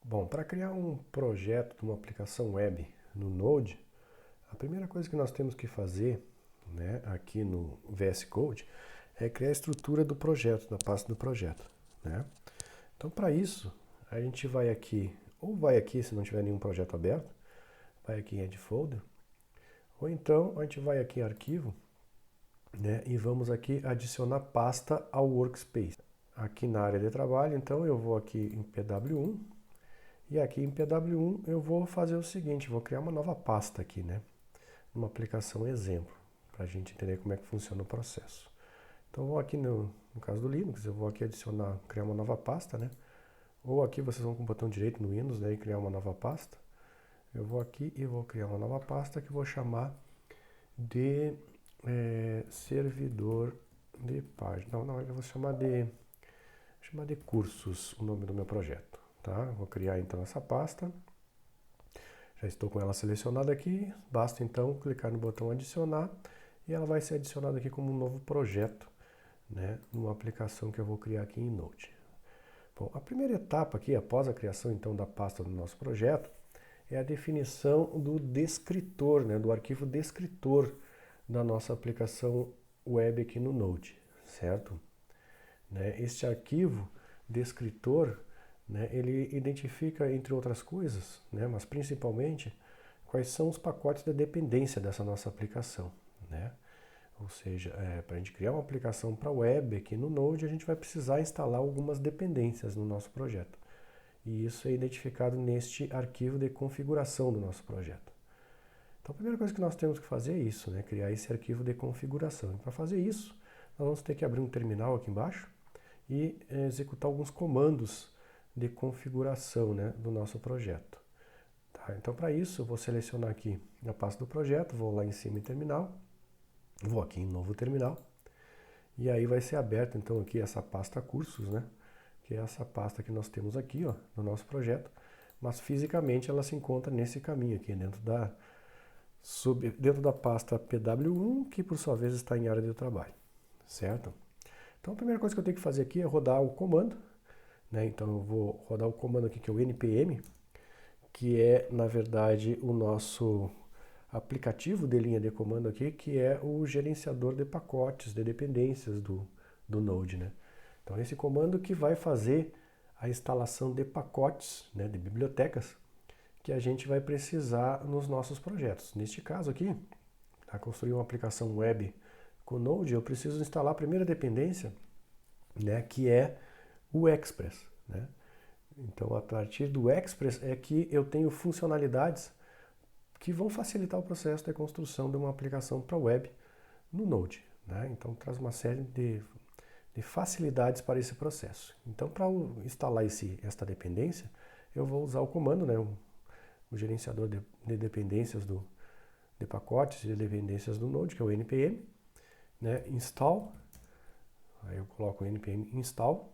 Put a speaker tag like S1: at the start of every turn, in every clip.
S1: Bom, para criar um projeto de uma aplicação web no Node, a primeira coisa que nós temos que fazer, né, aqui no VS Code é criar a estrutura do projeto, da pasta do projeto, né? Então, para isso, a gente vai aqui, ou vai aqui se não tiver nenhum projeto aberto, vai aqui em Add Folder, ou então a gente vai aqui em Arquivo, né, e vamos aqui adicionar pasta ao Workspace. Aqui na área de trabalho, então eu vou aqui em PW1, e aqui em PW1 eu vou fazer o seguinte, vou criar uma nova pasta aqui, né? Uma aplicação exemplo, para a gente entender como é que funciona o processo. Então eu vou aqui no caso do Linux, eu vou aqui adicionar, criar uma nova pasta, né? Ou aqui vocês vão com o botão direito no Windows, daí criar uma nova pasta. Eu vou aqui e vou criar uma nova pasta que eu vou chamar de servidor de página. Não, eu vou chamar de cursos, o nome do meu projeto. Tá? Vou criar então essa pasta. Já estou com ela selecionada aqui. Basta então clicar no botão adicionar e ela vai ser adicionada aqui como um novo projeto, né, numa aplicação que eu vou criar aqui em Node. Bom, a primeira etapa aqui, após a criação então da pasta do nosso projeto, é a definição do descritor, né, do arquivo descritor da nossa aplicação web aqui no Node, certo? Né, este arquivo descritor, né, ele identifica, entre outras coisas, né, mas principalmente, quais são os pacotes de dependência dessa nossa aplicação, né? Ou seja, para a gente criar uma aplicação para web aqui no Node, a gente vai precisar instalar algumas dependências no nosso projeto. E isso é identificado neste arquivo de configuração do nosso projeto. Então a primeira coisa que nós temos que fazer é isso, né? Criar esse arquivo de configuração. E para fazer isso, nós vamos ter que abrir um terminal aqui embaixo e executar alguns comandos de configuração, né, do nosso projeto. Tá? Então para isso eu vou selecionar aqui a pasta do projeto, vou lá em cima em terminal, vou aqui em novo terminal, e aí vai ser aberta então aqui essa pasta cursos, né? Que é essa pasta que nós temos aqui, ó, no nosso projeto, mas fisicamente ela se encontra nesse caminho aqui, dentro da pasta PW1, que por sua vez está em área de trabalho, certo? Então a primeira coisa que eu tenho que fazer aqui é rodar o comando, né? Então eu vou rodar o comando aqui que é o npm, que é na verdade o nosso aplicativo de linha de comando aqui, que é o gerenciador de pacotes, de dependências do Node, né? Então esse comando que vai fazer a instalação de pacotes, né, de bibliotecas, que a gente vai precisar nos nossos projetos. Neste caso aqui, para construir uma aplicação web com Node, eu preciso instalar a primeira dependência, né, que é o Express, né? Então a partir do Express é que eu tenho funcionalidades que vão facilitar o processo de construção de uma aplicação para web no Node, né? Então traz uma série de facilidades para esse processo. Então para instalar esta dependência, eu vou usar o comando, né, o gerenciador de dependências de pacotes e de dependências do Node, que é o npm, né, install, aí eu coloco o npm install,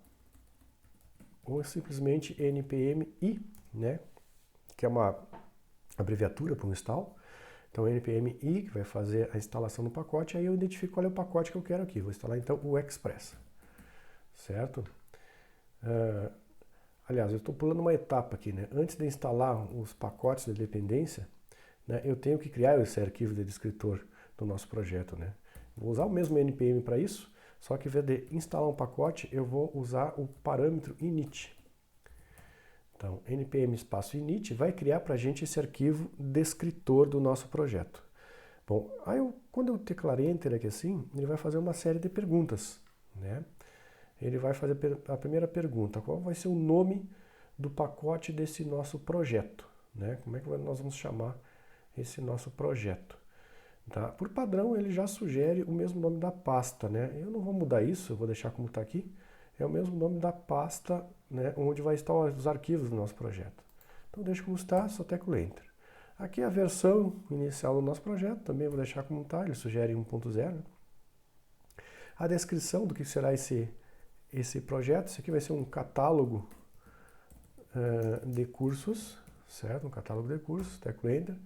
S1: ou simplesmente npm i, né, que é uma abreviatura para um install. Então npm i, que vai fazer a instalação do pacote, aí eu identifico qual é o pacote que eu quero aqui. Vou instalar então o Express, certo? Aliás, eu estou pulando uma etapa aqui, né? Antes de instalar os pacotes de dependência, né, eu tenho que criar esse arquivo de descritor do nosso projeto, né? Vou usar o mesmo npm para isso, só que ao invés de instalar um pacote, eu vou usar o parâmetro init. Então, npm espaço init vai criar para a gente esse arquivo descritor do nosso projeto. Bom, aí quando eu teclar Enter aqui assim, ele vai fazer uma série de perguntas, né? Ele vai fazer a primeira pergunta, qual vai ser o nome do pacote desse nosso projeto, né? Como é que nós vamos chamar esse nosso projeto? Tá? Por padrão, ele já sugere o mesmo nome da pasta, né? Eu não vou mudar isso, eu vou deixar como está aqui. É o mesmo nome da pasta, né, onde vai estar os arquivos do nosso projeto. Então deixa como está, só teclo Enter. Aqui a versão inicial do nosso projeto, também vou deixar como está, ele sugere 1.0. A descrição do que será esse projeto, isso aqui vai ser um catálogo de cursos, certo? Um catálogo de cursos, teclo Enter.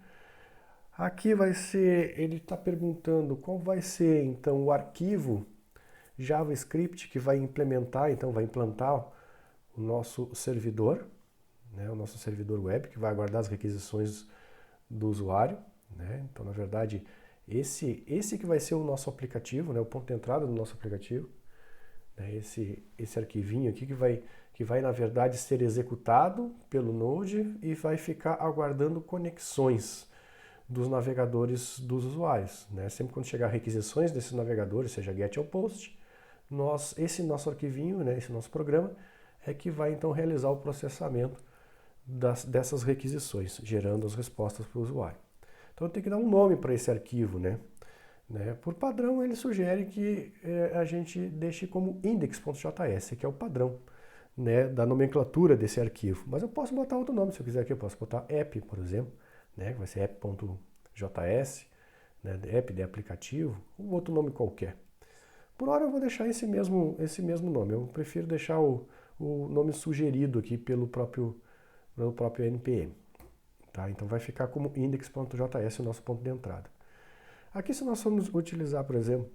S1: Aqui vai ser, ele está perguntando qual vai ser então o arquivo JavaScript que vai implementar, então vai implantar o nosso servidor, né, o nosso servidor web, que vai guardar as requisições do usuário, né? Então, na verdade, esse que vai ser o nosso aplicativo, né, o ponto de entrada do nosso aplicativo, né, esse arquivinho aqui que vai, na verdade, ser executado pelo Node e vai ficar aguardando conexões dos navegadores dos usuários, né? Sempre quando chegar requisições desses navegadores, seja GET ou POST, esse nosso arquivinho, né, esse nosso programa, é que vai então realizar o processamento dessas requisições, gerando as respostas para o usuário. Então tem que dar um nome para esse arquivo, né? Por padrão, ele sugere que a gente deixe como index.js, que é o padrão, né, da nomenclatura desse arquivo. Mas eu posso botar outro nome se eu quiser aqui, eu posso botar app, por exemplo, né, que vai ser app.js, né, app de aplicativo, ou outro nome qualquer. Por hora eu vou deixar esse mesmo nome, eu prefiro deixar o nome sugerido aqui pelo próprio NPM. Tá? Então vai ficar como index.js o nosso ponto de entrada. Aqui, se nós formos utilizar, por exemplo,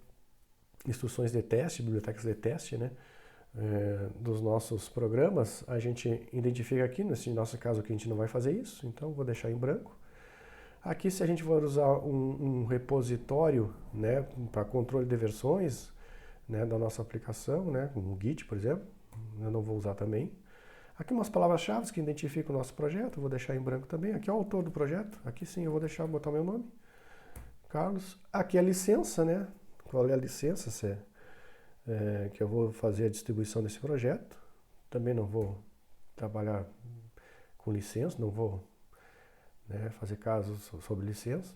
S1: instruções de teste, bibliotecas de teste, né, dos nossos programas, a gente identifica aqui, nesse nosso caso aqui a gente não vai fazer isso, então vou deixar em branco. Aqui, se a gente for usar um repositório, né, para controle de versões, né, da nossa aplicação, né, um Git, por exemplo, eu não vou usar também. Aqui umas palavras-chave que identificam o nosso projeto, vou deixar em branco também. Aqui é o autor do projeto, aqui sim eu vou botar meu nome, Carlos. Aqui é a licença, né? Qual é a licença que eu vou fazer a distribuição desse projeto. Também não vou trabalhar com licença, não vou, né, fazer casos sobre licença.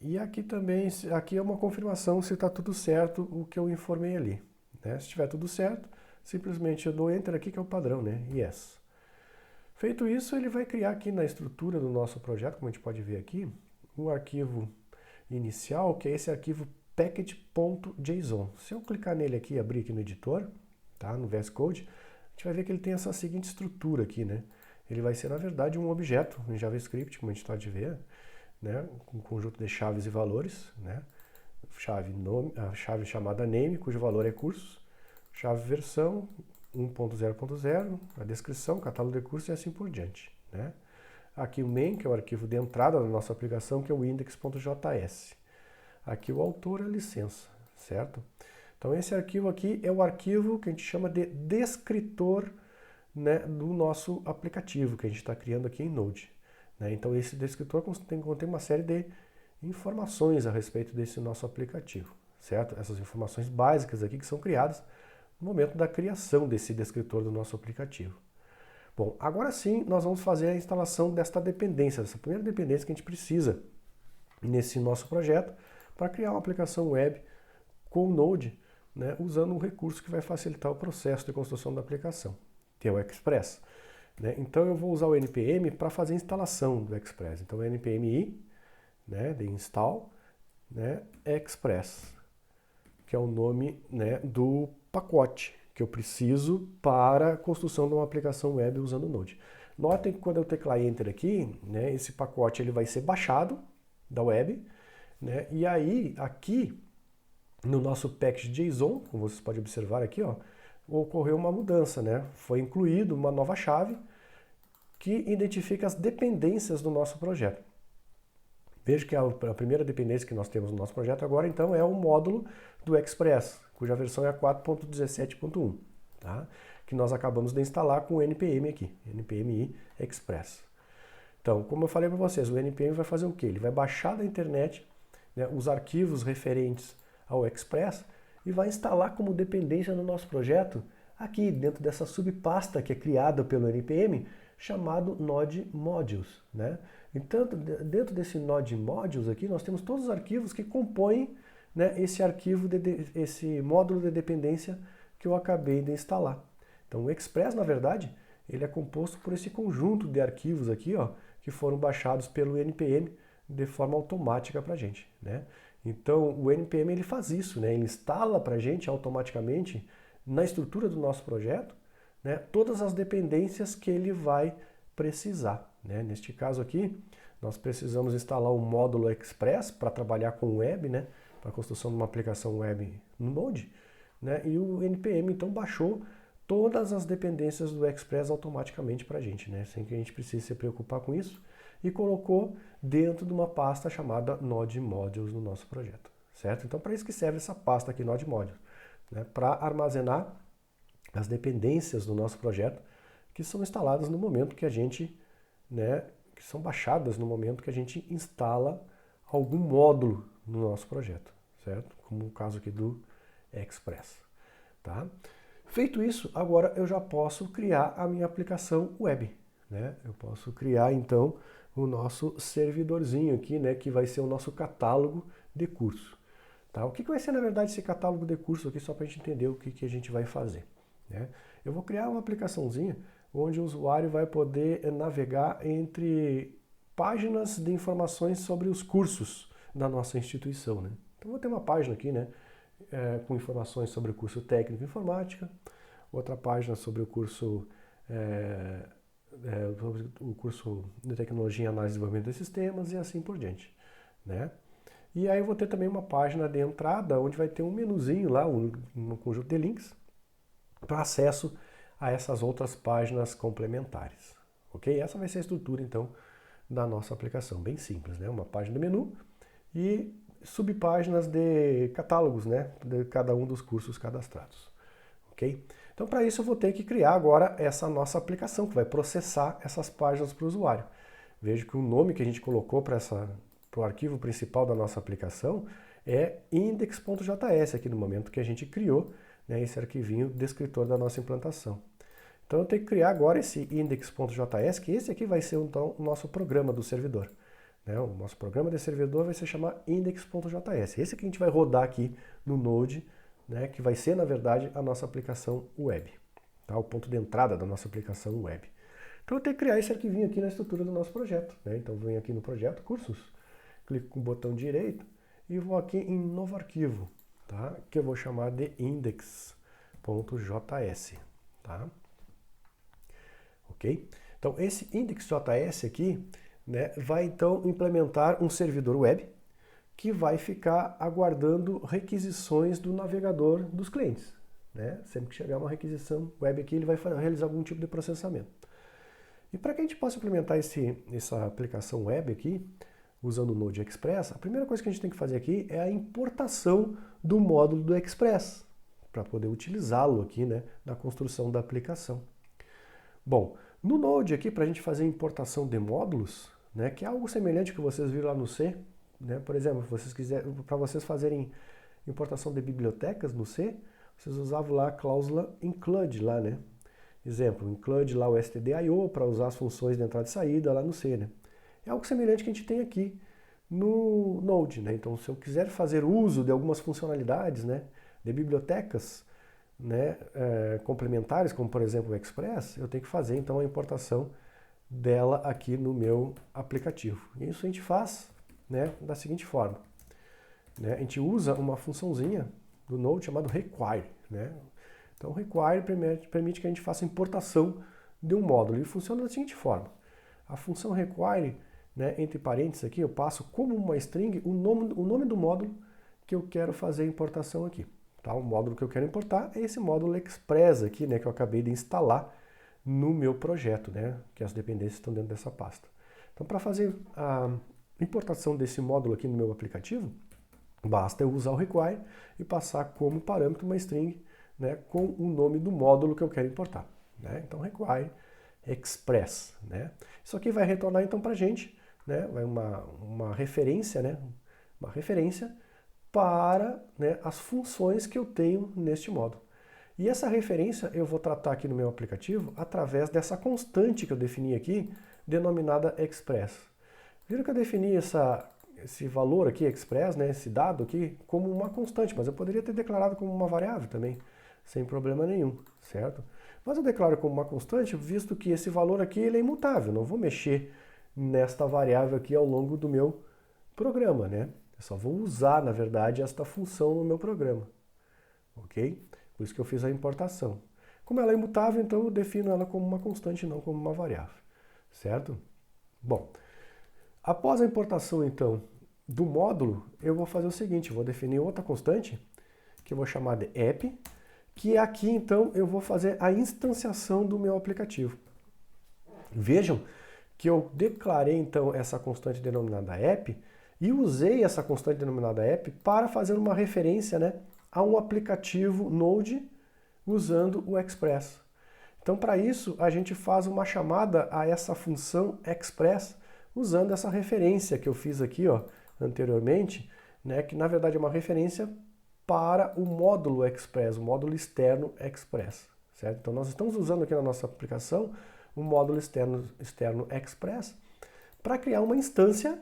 S1: E aqui também, aqui é uma confirmação se está tudo certo o que eu informei ali, né? Se estiver tudo certo, simplesmente eu dou Enter aqui, que é o padrão, né? Yes. Feito isso, ele vai criar aqui na estrutura do nosso projeto, como a gente pode ver aqui, um arquivo inicial, que é esse arquivo package.json. Se eu clicar nele aqui e abrir aqui no editor, tá? No VS Code, a gente vai ver que ele tem essa seguinte estrutura aqui, né? Ele vai ser, na verdade, um objeto em JavaScript, como a gente pode ver, né? Com um conjunto de chaves e valores, né? A chave chamada name, cujo valor é cursos, chave versão 1.0.0, a descrição, catálogo de cursos e assim por diante, né? Aqui o main, que é o arquivo de entrada da nossa aplicação, que é o index.js. Aqui o autor é a licença, certo? Então esse arquivo aqui é o arquivo que a gente chama de descritor, né, do nosso aplicativo, que a gente está criando aqui em Node, né? Então esse descritor contém uma série de informações a respeito desse nosso aplicativo, certo? Essas informações básicas aqui que são criadas no momento da criação desse descritor do nosso aplicativo. Bom, agora sim nós vamos fazer a instalação desta dependência, dessa primeira dependência que a gente precisa nesse nosso projeto para criar uma aplicação web com o Node, né, usando um recurso que vai facilitar o processo de construção da aplicação, que é o Express, né? Então eu vou usar o npm para fazer a instalação do Express. Então npm-i, né, de install, né, Express, que é o nome, né, do pacote que eu preciso para a construção de uma aplicação web usando o Node. Notem que quando eu teclar Enter aqui, né, esse pacote ele vai ser baixado da web, né, e aí aqui no nosso package.json, como vocês podem observar aqui, ó, ocorreu uma mudança, né? Foi incluído uma nova chave que identifica as dependências do nosso projeto. Veja que a primeira dependência que nós temos no nosso projeto agora, então, é o módulo do Express, cuja versão é a 4.17.1, tá? Que nós acabamos de instalar com o NPM aqui, npm Express. Então, como eu falei para vocês, o NPM vai fazer o quê? Ele vai baixar da internet, né, os arquivos referentes ao Express e vai instalar como dependência no nosso projeto aqui dentro dessa subpasta que é criada pelo NPM, chamado Node Modules, né? Então, dentro desse Node Modules aqui, nós temos todos os arquivos que compõem, né, esse arquivo, esse módulo de dependência que eu acabei de instalar. Então, o Express, na verdade, ele é composto por esse conjunto de arquivos aqui, ó, que foram baixados pelo NPM de forma automática para a gente, né? Então, o NPM ele faz isso, né? Ele instala para a gente automaticamente na estrutura do nosso projeto, né, todas as dependências que ele vai precisar, né? Neste caso aqui, nós precisamos instalar um módulo Express para trabalhar com web, né, para a construção de uma aplicação web no Node, né? E o NPM então baixou todas as dependências do Express automaticamente para a gente, né? Sem que a gente precise se preocupar com isso, e colocou dentro de uma pasta chamada Node Modules no nosso projeto, certo? Então, para isso que serve essa pasta aqui, Node Modules, né? Para armazenar as dependências do nosso projeto que são instaladas no momento que a gente, né, que são baixadas no momento que a gente instala algum módulo no nosso projeto, certo? Como o caso aqui do Express, tá? Feito isso, agora eu já posso criar a minha aplicação web, né? Eu posso criar então o nosso servidorzinho aqui, né, que vai ser o nosso catálogo de curso, tá? O que vai ser na verdade esse catálogo de curso aqui, só para a gente entender o que a gente vai fazer, né? Eu vou criar uma aplicaçãozinha onde o usuário vai poder navegar entre páginas de informações sobre os cursos da nossa instituição, né? Então vou ter uma página aqui, né, com informações sobre o curso técnico em informática, outra página sobre o curso o curso de tecnologia, análise e desenvolvimento de sistemas e assim por diante, né? E aí eu vou ter também uma página de entrada onde vai ter um menuzinho lá, um conjunto de links para acesso a essas outras páginas complementares, ok? Essa vai ser a estrutura então da nossa aplicação, bem simples, né? Uma página de menu e subpáginas de catálogos, né, de cada um dos cursos cadastrados, ok? Então, para isso eu vou ter que criar agora essa nossa aplicação, que vai processar essas páginas para o usuário. Veja que o nome que a gente colocou para o arquivo principal da nossa aplicação é index.js, aqui no momento que a gente criou, né, esse arquivinho descritor da nossa implantação. Então eu tenho que criar agora esse index.js, que esse aqui vai ser então o nosso programa do servidor. O nosso programa de servidor vai se chamar index.js. Esse que a gente vai rodar aqui no Node, né, que vai ser, na verdade, a nossa aplicação web, tá? O ponto de entrada da nossa aplicação web. Então eu tenho que criar esse arquivinho aqui na estrutura do nosso projeto, né? Então eu venho aqui no projeto, cursos, clico com o botão direito e vou aqui em novo arquivo, tá? Que eu vou chamar de index.js, tá? Ok? Então esse index.js aqui, né, vai então implementar um servidor web que vai ficar aguardando requisições do navegador dos clientes, né? Sempre que chegar uma requisição web aqui, ele vai realizar algum tipo de processamento. E para que a gente possa implementar essa aplicação web aqui, usando o Node Express, a primeira coisa que a gente tem que fazer aqui é a importação do módulo do Express, para poder utilizá-lo aqui, né, na construção da aplicação. Bom, no Node aqui, para a gente fazer a importação de módulos, né, que é algo semelhante que vocês viram lá no C, né? Por exemplo, para vocês fazerem importação de bibliotecas no C, vocês usavam lá a cláusula include lá, né? Exemplo, include lá o stdio para usar as funções de entrada e saída lá no C, né? É algo semelhante que a gente tem aqui no Node, né? Então, se eu quiser fazer uso de algumas funcionalidades, né, de bibliotecas, né, complementares, como por exemplo o Express, eu tenho que fazer então a importação dela aqui no meu aplicativo. E isso a gente faz, né, da seguinte forma, né? A gente usa uma funçãozinha do Node chamado require, né? Então require permite que a gente faça a importação de um módulo e funciona da seguinte forma. A função require, né, entre parênteses aqui, eu passo como uma string o nome do módulo que eu quero fazer a importação aqui. Tá? O módulo que eu quero importar é esse módulo Express aqui, né, que eu acabei de instalar no meu projeto, né, que as dependências estão dentro dessa pasta. Então, para fazer a importação desse módulo aqui no meu aplicativo, basta eu usar o require e passar como parâmetro uma string, né, com o nome do módulo que eu quero importar, né? Então, require express, né? Isso aqui vai retornar então para a gente, né, vai uma referência, né, uma referência para, né, as funções que eu tenho neste módulo. E essa referência eu vou tratar aqui no meu aplicativo através dessa constante que eu defini aqui, denominada express. Viram que eu defini esse valor aqui, express, né, esse dado aqui, como uma constante, mas eu poderia ter declarado como uma variável também, sem problema nenhum, certo? Mas eu declaro como uma constante, visto que esse valor aqui ele é imutável, não vou mexer nesta variável aqui ao longo do meu programa, né? Eu só vou usar, na verdade, esta função no meu programa, ok? Por isso que eu fiz a importação. Como ela é imutável, então eu defino ela como uma constante, não como uma variável, certo? Bom, após a importação, então, do módulo, eu vou fazer o seguinte, eu vou definir outra constante, que eu vou chamar de app, que aqui então eu vou fazer a instanciação do meu aplicativo. Vejam que eu declarei então essa constante denominada app e usei essa constante denominada app para fazer uma referência, né, a um aplicativo Node usando o Express. Então, para isso, a gente faz uma chamada a essa função Express usando essa referência que eu fiz aqui, ó, anteriormente, né, que na verdade é uma referência para o módulo Express, o módulo externo Express, certo? Então, nós estamos usando aqui na nossa aplicação o módulo externo Express para criar uma instância,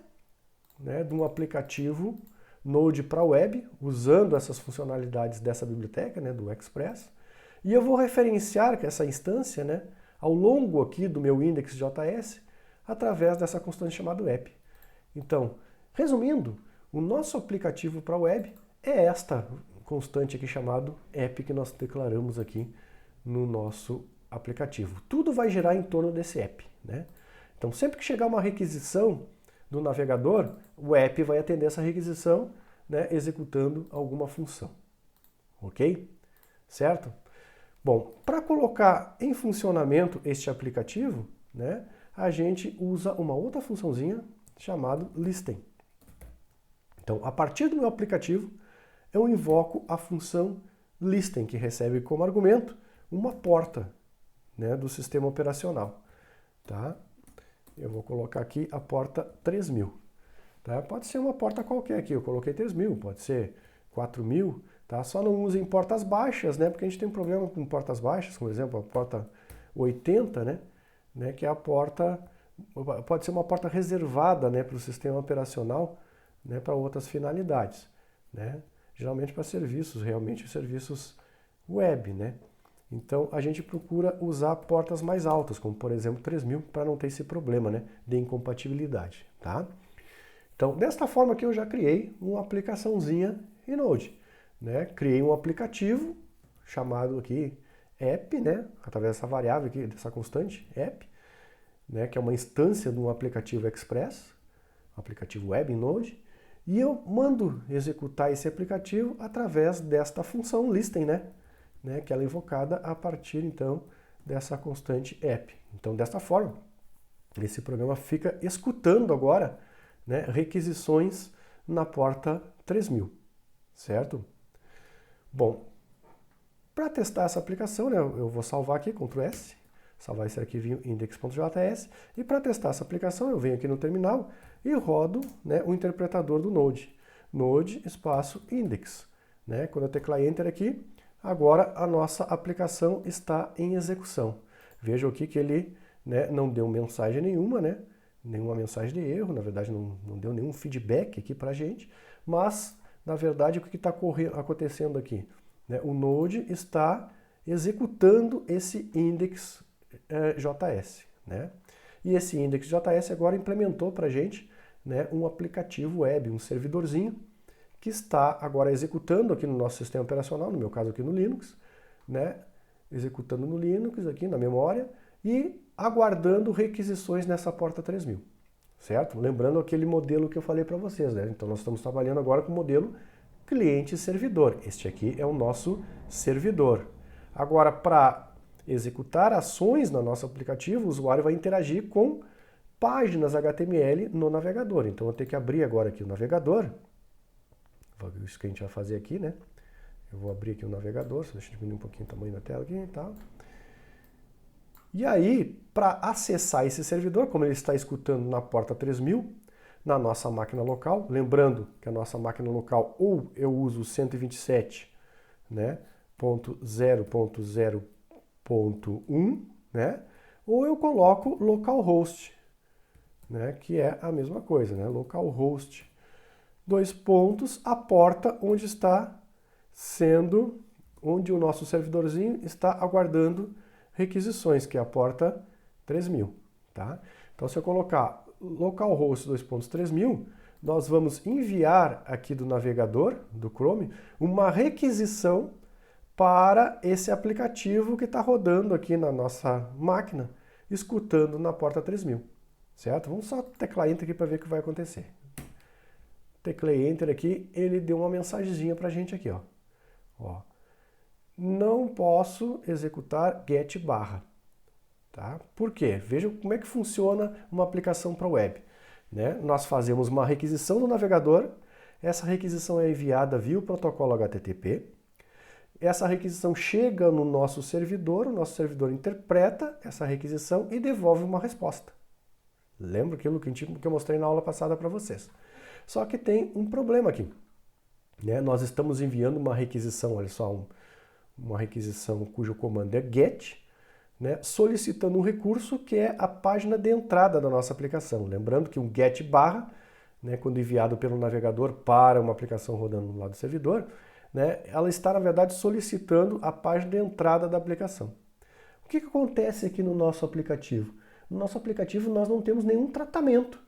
S1: né, de um aplicativo Node para web, usando essas funcionalidades dessa biblioteca, né, do Express. E eu vou referenciar essa instância, né, ao longo aqui do meu index.js através dessa constante chamada app. Então, resumindo, o nosso aplicativo para web é esta constante aqui chamada app que nós declaramos aqui no nosso aplicativo. Tudo vai girar em torno desse app, né? Então, sempre que chegar uma requisição do navegador, o app vai atender essa requisição, né, executando alguma função. Ok? Certo? Bom, para colocar em funcionamento este aplicativo, né, a gente usa uma outra funçãozinha chamada listen. Então, a partir do meu aplicativo, eu invoco a função listen, que recebe como argumento uma porta, né, do sistema operacional. Tá? Eu vou colocar aqui a porta 3000. Tá? Pode ser uma porta qualquer aqui, eu coloquei 3000, pode ser 4000. Tá? Só não usem portas baixas, né? Porque a gente tem um problema com portas baixas, por exemplo, a porta 80, né? Que é a porta, pode ser uma porta reservada, né, para o sistema operacional, né, para outras finalidades, né? Geralmente para serviços, realmente serviços web, né? Então a gente procura usar portas mais altas, como por exemplo 3000, para não ter esse problema, né, de incompatibilidade, tá? Então, desta forma aqui eu já criei uma aplicaçãozinha em Node. Né? Criei um aplicativo chamado aqui app, né? Através dessa variável aqui, dessa constante app, né? Que é uma instância de um aplicativo Express, um aplicativo web em Node, e eu mando executar esse aplicativo através desta função listen, né? Que ela é invocada a partir então dessa constante app. Então, desta forma, esse programa fica escutando agora, né, requisições na porta 3000, certo? Bom, para testar essa aplicação, né, eu vou salvar aqui, Ctrl S, salvar esse arquivinho index.js, e para testar essa aplicação eu venho aqui no terminal e rodo, né, o interpretador do Node. Node espaço index. Né? Quando eu teclar Enter aqui, agora a nossa aplicação está em execução. Vejam aqui que ele, né, não deu mensagem nenhuma, né? Nenhuma mensagem de erro, na verdade não deu nenhum feedback aqui para a gente, mas na verdade o que está acontecendo aqui? Né? O Node está executando esse index.js. Né? E esse index.js agora implementou para a gente, né, um aplicativo web, um servidorzinho, que está agora executando aqui no nosso sistema operacional, no meu caso aqui no Linux, né? Executando no Linux aqui na memória e aguardando requisições nessa porta 3000, certo? Lembrando aquele modelo que eu falei para vocês, né? Então nós estamos trabalhando agora com o modelo cliente-servidor. Este aqui é o nosso servidor. Agora, para executar ações no nosso aplicativo, o usuário vai interagir com páginas HTML no navegador. Então eu tenho que abrir agora aqui o navegador. Isso que a gente vai fazer aqui, né? Eu vou abrir aqui o navegador, só deixa eu diminuir um pouquinho o tamanho da tela aqui e tal. E aí, para acessar esse servidor, como ele está escutando na porta 3000, na nossa máquina local, lembrando que a nossa máquina local ou eu uso 127, né, .0.0.1, né, ou eu coloco localhost, né, que é a mesma coisa, né, localhost, dois pontos, a porta onde está sendo, onde o nosso servidorzinho está aguardando requisições, que é a porta 3000, tá? Então, se eu colocar localhost 2.3000, nós vamos enviar aqui do navegador, do Chrome, uma requisição para esse aplicativo que está rodando aqui na nossa máquina, escutando na porta 3000, certo? Vamos só teclar Enter aqui para ver o que vai acontecer. Teclei Enter aqui, ele deu uma mensagenzinha para a gente aqui, ó. não posso executar get barra. Tá? Por quê? Veja como é que funciona uma aplicação para web. Né? Nós fazemos uma requisição do navegador, essa requisição é enviada via o protocolo HTTP, essa requisição chega no nosso servidor, o nosso servidor interpreta essa requisição e devolve uma resposta. Lembra aquilo que eu mostrei na aula passada para vocês. Só que tem um problema aqui. Né? Nós estamos enviando uma requisição, olha só, uma requisição cujo comando é get, né? Solicitando um recurso que é a página de entrada da nossa aplicação. Lembrando que um get barra, né, quando enviado pelo navegador para uma aplicação rodando no lado do servidor, né, ela está, na verdade, solicitando a página de entrada da aplicação. O que acontece aqui no nosso aplicativo? No nosso aplicativo nós não temos nenhum tratamento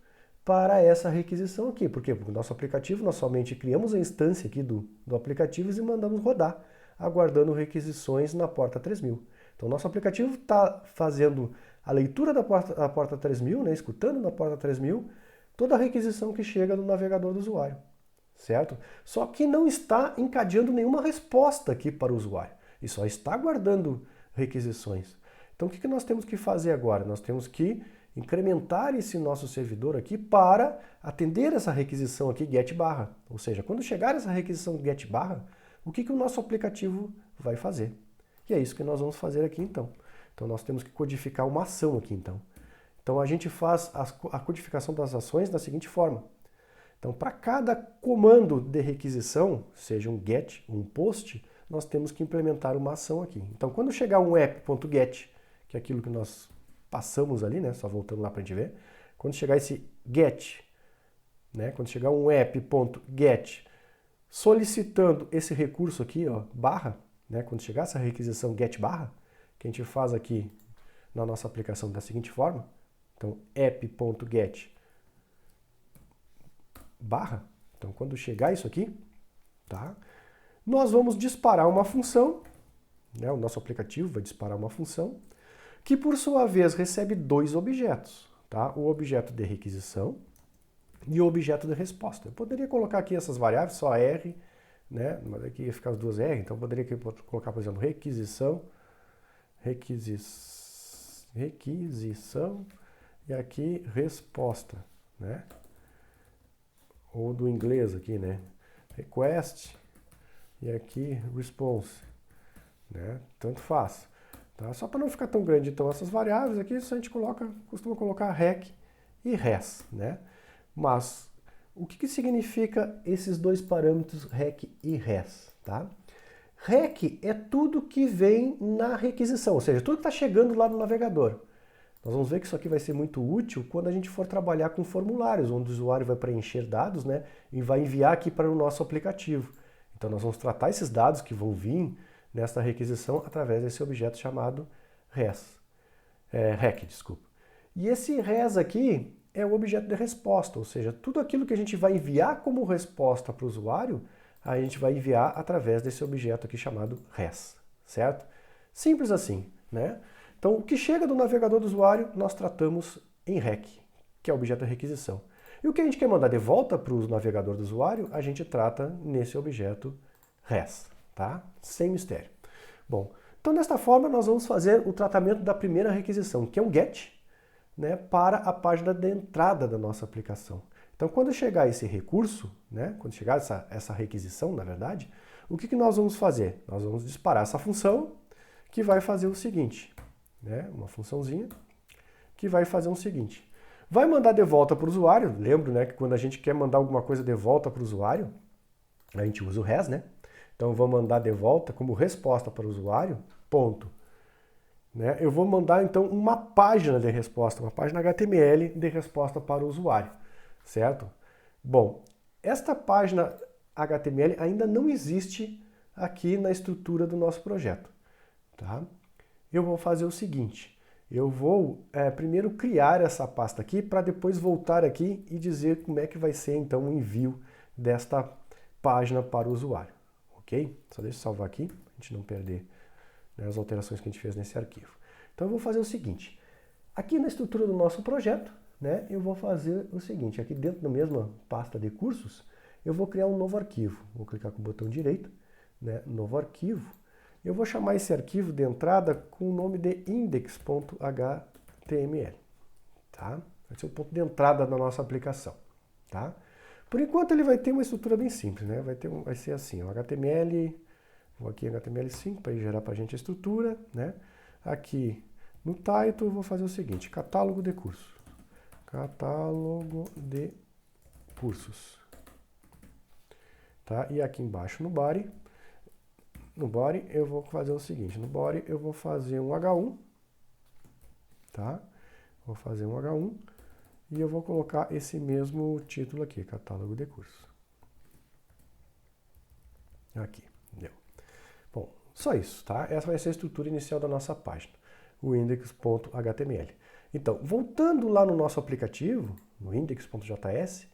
S1: para essa requisição aqui. Por quê? Porque no nosso aplicativo nós somente criamos a instância aqui do aplicativo e mandamos rodar, aguardando requisições na porta 3000. Então nosso aplicativo está fazendo a leitura da porta 3000, né, escutando na porta 3000, toda a requisição que chega no navegador do usuário. Certo? Só que não está encadeando nenhuma resposta aqui para o usuário. E só está guardando requisições. Então o que nós temos que fazer agora? Nós temos que incrementar esse nosso servidor aqui para atender essa requisição aqui get barra. Ou seja, quando chegar essa requisição get barra, o que o nosso aplicativo vai fazer? E é isso que nós vamos fazer aqui então. Então nós temos que codificar uma ação aqui então. Então a gente faz a codificação das ações da seguinte forma. Então, para cada comando de requisição, seja um get ou um post, nós temos que implementar uma ação aqui. Então, quando chegar um app.get, que é aquilo que nós passamos ali, né? Só voltando lá para a gente ver. Quando chegar esse get, né? Quando chegar um app.get solicitando esse recurso aqui, ó, barra, né? Quando chegar essa requisição get barra, que a gente faz aqui na nossa aplicação da seguinte forma. Então, app.get barra. Então, quando chegar isso aqui, tá? Nós vamos disparar uma função, né? O nosso aplicativo vai disparar uma função, que por sua vez recebe dois objetos, tá? O objeto de requisição e o objeto de resposta. Eu poderia colocar aqui essas variáveis, só R, né? Mas aqui ia ficar as duas R, então eu poderia colocar, por exemplo, requisição, e aqui resposta, né? Ou do inglês aqui, né? Request e aqui response, né? Tanto faz. Tá? Só para não ficar tão grande, então, essas variáveis aqui, a gente costuma colocar rec e res, né? Mas o que significa esses dois parâmetros rec e res, tá? Rec é tudo que vem na requisição, ou seja, tudo que está chegando lá no navegador. Nós vamos ver que isso aqui vai ser muito útil quando a gente for trabalhar com formulários, onde o usuário vai preencher dados, né, e vai enviar aqui para o nosso aplicativo. Então nós vamos tratar esses dados que vão vir nesta requisição através desse objeto chamado rec, desculpa. E esse res aqui é o objeto de resposta, ou seja, tudo aquilo que a gente vai enviar como resposta para o usuário, a gente vai enviar através desse objeto aqui chamado res, certo? Simples assim, né? Então, o que chega do navegador do usuário, nós tratamos em rec, que é o objeto de requisição. E o que a gente quer mandar de volta para o navegador do usuário, a gente trata nesse objeto res, tá? Sem mistério. Bom, então desta forma nós vamos fazer o tratamento da primeira requisição, que é um get, né, para a página de entrada da nossa aplicação. Então, quando chegar esse recurso, né, quando chegar essa requisição, na verdade, o que nós vamos fazer? Nós vamos disparar essa função que vai fazer o seguinte, né, uma funçãozinha que vai fazer o seguinte. Vai mandar de volta para o usuário, lembro, né, que quando a gente quer mandar alguma coisa de volta para o usuário, a gente usa o res, né? Então eu vou mandar de volta como resposta para o usuário, ponto. Né? Eu vou mandar então uma página de resposta, uma página HTML de resposta para o usuário, certo? Bom, esta página HTML ainda não existe aqui na estrutura do nosso projeto, tá? Eu vou fazer o seguinte, eu vou primeiro criar essa pasta aqui para depois voltar aqui e dizer como é que vai ser então o envio desta página para o usuário, ok? Só deixa eu salvar aqui, para a gente não perder, né, as alterações que a gente fez nesse arquivo. Então eu vou fazer o seguinte, aqui na estrutura do nosso projeto, né, eu vou fazer o seguinte, aqui dentro da mesma pasta de cursos, eu vou criar um novo arquivo. Vou clicar com o botão direito, né, novo arquivo, Eu vou chamar esse arquivo de entrada com o nome de index.html, tá? Vai ser o ponto de entrada da nossa aplicação, tá? Por enquanto ele vai ter uma estrutura bem simples, né? Vai ser assim, o HTML, vou aqui em HTML5 para gerar para a gente a estrutura, né? Aqui no title eu vou fazer o seguinte, catálogo de cursos. Catálogo de cursos. Tá? E aqui embaixo no body eu vou fazer o seguinte, no body eu vou fazer um H1, tá? Vou fazer um H1 e eu vou colocar esse mesmo título aqui, catálogo de cursos. Aqui, deu. Bom, só isso, tá? Essa vai ser a estrutura inicial da nossa página, o index.html. Então, voltando lá no nosso aplicativo, no index.js,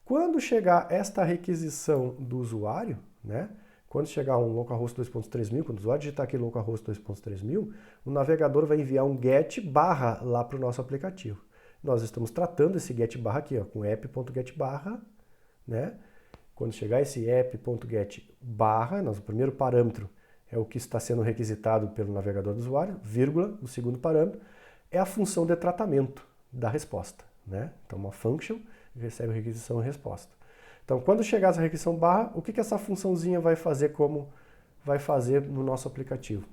S1: quando chegar esta requisição do usuário, né? Quando chegar um localhost 2.3000, quando o usuário digitar aqui localhost 2.3000, o navegador vai enviar um get barra lá para o nosso aplicativo. Nós estamos tratando esse get barra aqui, ó, com app.get barra, né? Quando chegar esse app.get barra, o primeiro parâmetro é o que está sendo requisitado pelo navegador do usuário, vírgula, o segundo parâmetro é a função de tratamento da resposta, né? Então, uma function recebe requisição e resposta. Então, quando chegar essa requisição barra, o que essa funçãozinha vai fazer no nosso aplicativo?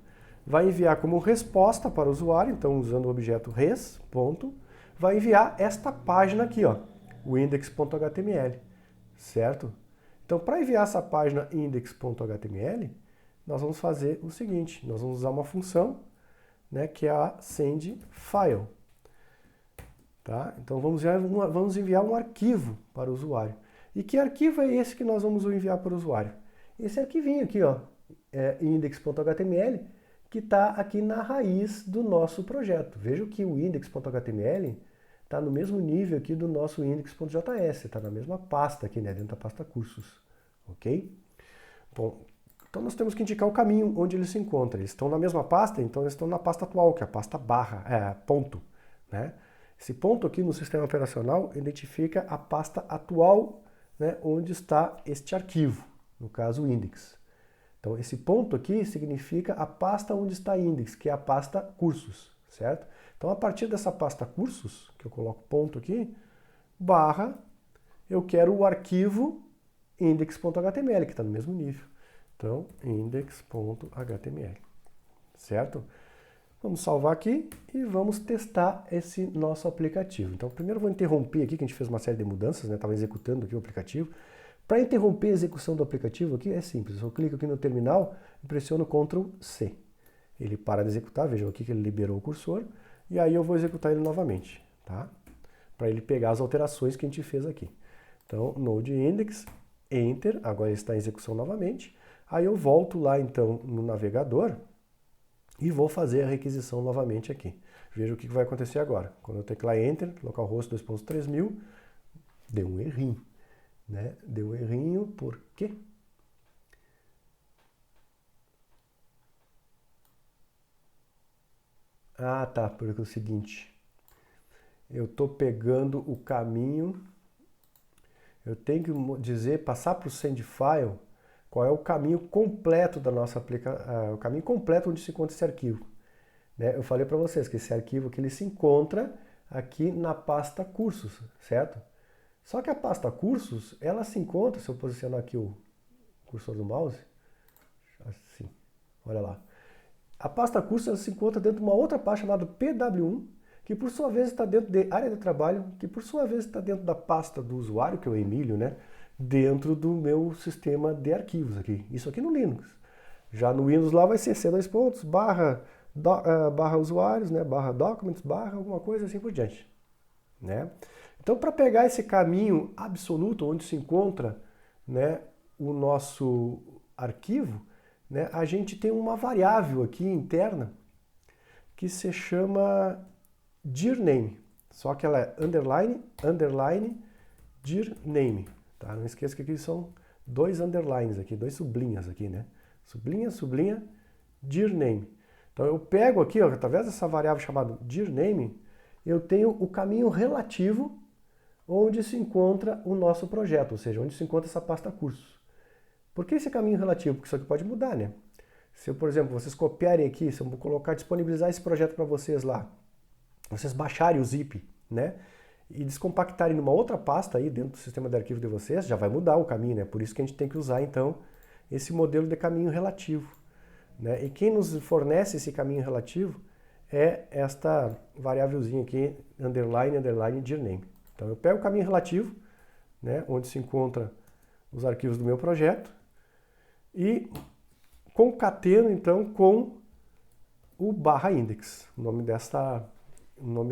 S1: Vai enviar como resposta para o usuário, então usando o objeto res, ponto, vai enviar esta página aqui, ó, o index.html, certo? Então, para enviar essa página index.html, nós vamos fazer o seguinte, nós vamos usar uma função, né, que é a sendFile. Tá? Então, vamos enviar um arquivo para o usuário. E que arquivo é esse que nós vamos enviar para o usuário? Esse arquivinho aqui, ó, index.html, que está aqui na raiz do nosso projeto. Veja que o index.html está no mesmo nível aqui do nosso index.js, está na mesma pasta aqui, né, dentro da pasta cursos, ok? Bom, então nós temos que indicar o caminho onde eles se encontram. Eles estão na mesma pasta, então eles estão na pasta atual, que é a pasta barra, ponto, né? Esse ponto aqui no sistema operacional identifica a pasta atual, né, onde está este arquivo, no caso o index. Então esse ponto aqui significa a pasta onde está index, que é a pasta cursos, certo? Então a partir dessa pasta cursos, que eu coloco ponto aqui, barra, eu quero o arquivo index.html, que está no mesmo nível. Então index.html, certo? Vamos salvar aqui e vamos testar esse nosso aplicativo. Então, primeiro eu vou interromper aqui, que a gente fez uma série de mudanças, né? Estava executando aqui o aplicativo. Para interromper a execução do aplicativo aqui é simples. Eu clico aqui no terminal e pressiono Ctrl C. Ele para de executar, vejam aqui que ele liberou o cursor. E aí eu vou executar ele novamente, tá? Para ele pegar as alterações que a gente fez aqui. Então, Node Index, Enter, agora ele está em execução novamente. Aí eu volto lá então no navegador e vou fazer a requisição novamente aqui. Veja o que vai acontecer agora. Quando eu teclar Enter, localhost 2.3000, deu um errinho, né? Deu um errinho por quê? Ah, tá, porque é o seguinte, eu estou pegando o caminho, eu tenho que dizer, passar para o sendFile, qual é o caminho completo da nossa aplicação, o caminho completo onde se encontra esse arquivo. Né? Eu falei para vocês que esse arquivo aqui ele se encontra aqui na pasta cursos, certo? Só que a pasta cursos, ela se encontra, se eu posicionar aqui o cursor do mouse, assim, olha lá. A pasta cursos ela se encontra dentro de uma outra pasta chamada PW1, que por sua vez está dentro de área de trabalho, que por sua vez está dentro da pasta do usuário, que é o Emílio, né? Dentro do meu sistema de arquivos aqui. Isso aqui no Linux. Já no Windows lá vai ser C2 pontos, barra usuários, né? Barra documents, barra alguma coisa assim por diante. Né? Então, para pegar esse caminho absoluto onde se encontra, né, o nosso arquivo, né, a gente tem uma variável aqui interna que se chama dirname. Só que ela é underline, dirname. Tá? Não esqueça que aqui são dois underlines aqui, dois sublinhas aqui, né? Sublinha, dirname. Então eu pego aqui, ó, através dessa variável chamada dirname, eu tenho o caminho relativo onde se encontra o nosso projeto, ou seja, onde se encontra essa pasta cursos. Por que esse caminho relativo? Porque isso aqui pode mudar, né? Se eu, por exemplo, vocês copiarem aqui, se eu vou colocar, disponibilizar esse projeto para vocês lá, vocês baixarem o zip, né? E descompactarem numa outra pasta aí dentro do sistema de arquivo de vocês, já vai mudar o caminho, né? Por isso que a gente tem que usar, então, esse modelo de caminho relativo, né? E quem nos fornece esse caminho relativo é esta variávelzinha aqui, underline, underline, dirname. Então eu pego o caminho relativo, né? Onde se encontra os arquivos do meu projeto, e concateno, então, com o /index, o nome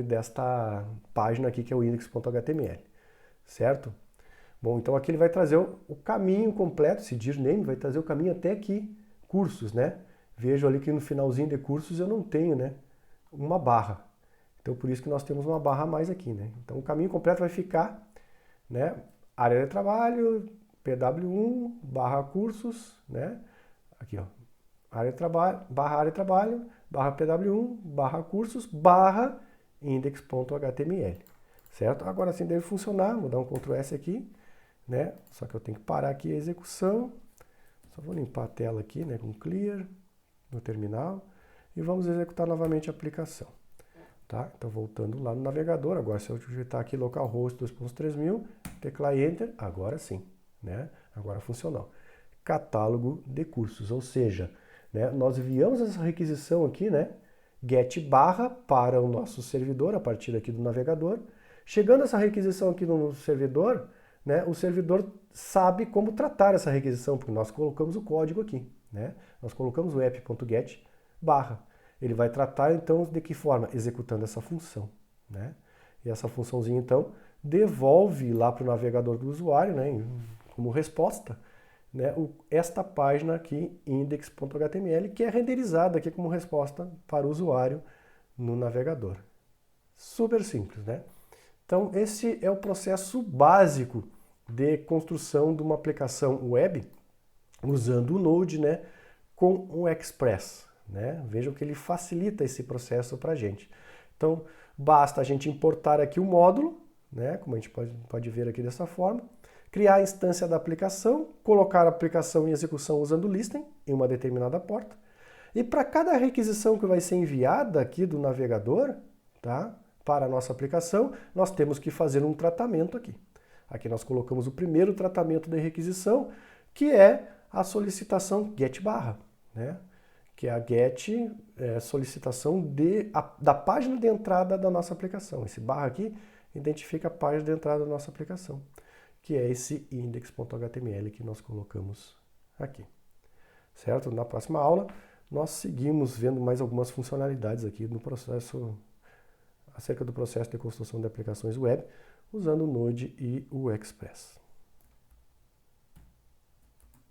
S1: desta página aqui, que é o index.html, certo? Bom, então aqui ele vai trazer o caminho completo, esse dirname vai trazer o caminho até aqui, cursos, né? Vejo ali que no finalzinho de cursos eu não tenho, né, uma barra. Então por isso que nós temos uma barra a mais aqui, né? Então o caminho completo vai ficar, né, área de trabalho, pw1, barra cursos, né? Aqui, ó, área de trabalho, barra pw1, barra cursos, barra index.html, certo? Agora sim deve funcionar, vou dar um Ctrl S aqui, né? Só que eu tenho que parar aqui a execução, só vou limpar a tela aqui, né, com clear no terminal, e vamos executar novamente a aplicação, tá? Então voltando lá no navegador, agora se eu digitar aqui localhost 2.3000, teclar Enter, agora sim, né? Agora funcionou. Catálogo de cursos, ou seja, né, nós enviamos essa requisição aqui, né, get barra para o nosso servidor, a partir aqui do navegador. Chegando essa requisição aqui no servidor, né, o servidor sabe como tratar essa requisição, porque nós colocamos o código aqui, né? Nós colocamos o app.get barra. Ele vai tratar, então, de que forma? Executando essa função, né? E essa funçãozinha, então, devolve lá para o navegador do usuário, né, como resposta, né, esta página aqui, index.html, que é renderizada aqui como resposta para o usuário no navegador. Super simples, né? Então, esse é o processo básico de construção de uma aplicação web usando o Node, né, com o Express, né? Vejam que ele facilita esse processo para a gente. Então, basta a gente importar aqui o módulo, né, como a gente pode ver aqui dessa forma, criar a instância da aplicação, colocar a aplicação em execução usando o listen em uma determinada porta. E para cada requisição que vai ser enviada aqui do navegador, tá, para a nossa aplicação, nós temos que fazer um tratamento aqui. Aqui nós colocamos o primeiro tratamento de requisição, que é a solicitação get barra, né? Que é a get solicitação da página de entrada da nossa aplicação. Esse barra aqui identifica a página de entrada da nossa aplicação, que é esse index.html que nós colocamos aqui, certo? Na próxima aula, nós seguimos vendo mais algumas funcionalidades aqui no processo, acerca do processo de construção de aplicações web, usando o Node e o Express.